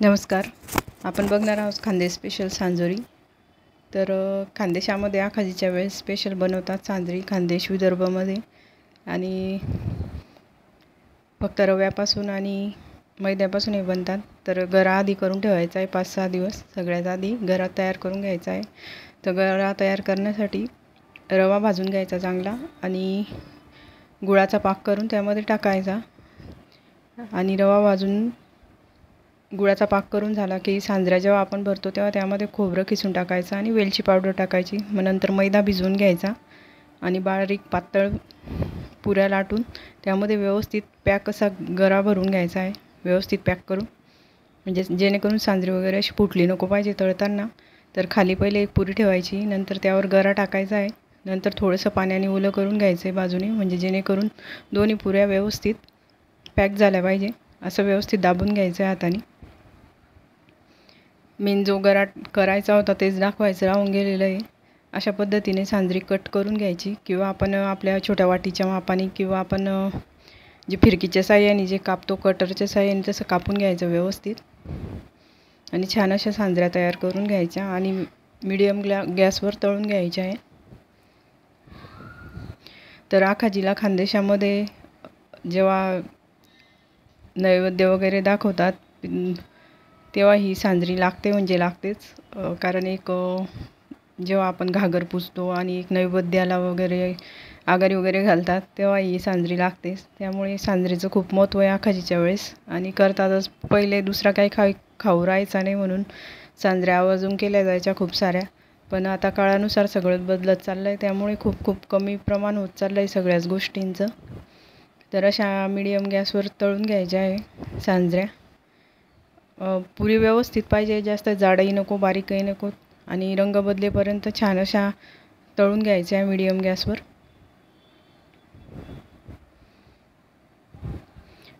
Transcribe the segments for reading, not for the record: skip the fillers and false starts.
नमस्कार. आपण बघणार आहोत खानदेश स्पेशल सांजोरी. तर खानदेशामध्ये आखाजीच्या वेळेस स्पेशल बनवतात सांजरी खानदेश विदर्भामध्ये. आणि फक्त रव्यापासून आणि मैद्यापासून हे बनतात. तर गरा आधी करून ठेवायचा आहे 5-6 दिवस. सगळ्यात आधी गरा तयार करून घ्यायचा आहे. तर गरा तयार करण्यासाठी रवा भाजून घ्यायचा चांगला आणि गुळाचा पाक करून त्यामध्ये टाकायचा. आणि रवा भाजून गुळाचा पाक करून झाला की सांजऱ्या जेव्हा आपण भरतो तेव्हा त्यामध्ये खोबरं किसून टाकायचं आणि वेलची पावडर टाकायची. मग नंतर मैदा भिजवून घ्यायचा आणि बारीक पातळ पुऱ्या लाटून त्यामध्ये व्यवस्थित पॅक असा गरा भरून घ्यायचा आहे. व्यवस्थित पॅक करून, म्हणजे जेणेकरून सांजरी वगैरे अशी फुटली नको पाहिजे तळताना. तर खाली पहिले एक पुरी ठेवायची, नंतर त्यावर गरा टाकायचा आहे. नंतर थोडंसं पाण्याने ओलं करून घ्यायचं आहे बाजूने, म्हणजे जेणेकरून दोन्ही पुऱ्या व्यवस्थित पॅक झाल्या पाहिजे. असं व्यवस्थित दाबून घ्यायचं आहे हाताने. मेन जो गरा करायचा होता तेच दाखवायचं राहून गेलेलं आहे. अशा पद्धतीने सांजरी कट करून घ्यायची, किंवा आपण आपल्या छोट्या वाटीच्या मापाने, किंवा आपण जे फिरकीच्या साह्याने जे कापतो कटरच्या साह्याने तसं कापून घ्यायचं व्यवस्थित. आणि छान अशा सांजऱ्या तयार करून घ्यायच्या आणि मीडियम गॅसवर तळून घ्यायच्या आहे. तर आखाजीला खानदेशामध्ये जेव्हा नैवेद्य वगैरे दाखवतात तेव्हा ही सांजरी लागते, म्हणजे लागतेच. कारण एक जेव्हा आपण घागर पुजतो आणि एक नैवेद्याला वगैरे आघारी वगैरे घालतात तेव्हा ही सांजरी लागतेच. त्यामुळे सांजरीचं खूप महत्त्व आहे आखाजीच्या वेळेस. आणि करतातच. पहिले दुसरा काही खाऊ राहायचा नाही म्हणून सांजऱ्या आवर्जून केल्या जायच्या खूप साऱ्या. पण आता काळानुसार सगळं बदलत चाललं आहे, त्यामुळे खूप कमी प्रमाण होत चाललं आहे सगळ्याच गोष्टींचं. तर अशा मीडियम गॅसवर तळून घ्यायच्या आहे सांजऱ्या. पुरी व्यवस्थित पाहिजे, जास्त जाडही नको बारीकही नको. आणि रंग बदलेपर्यंत छान अशा तळून घ्यायच्या मीडियम गॅसवर.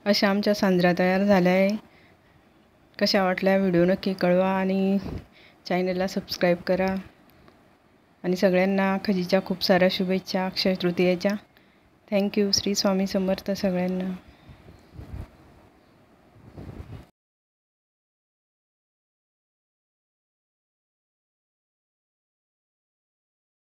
अशा आमच्या सांजऱ्या तयार झाल्या आहे. कशा वाटल्या व्हिडिओ नक्की कळवा आणि चॅनलला सबस्क्राईब करा. आणि सगळ्यांना आखाजीच्या खूप साऱ्या शुभेच्छा अक्षय तृतीयेच्या. थँक्यू. श्री स्वामी समर्थ सगळ्यांना.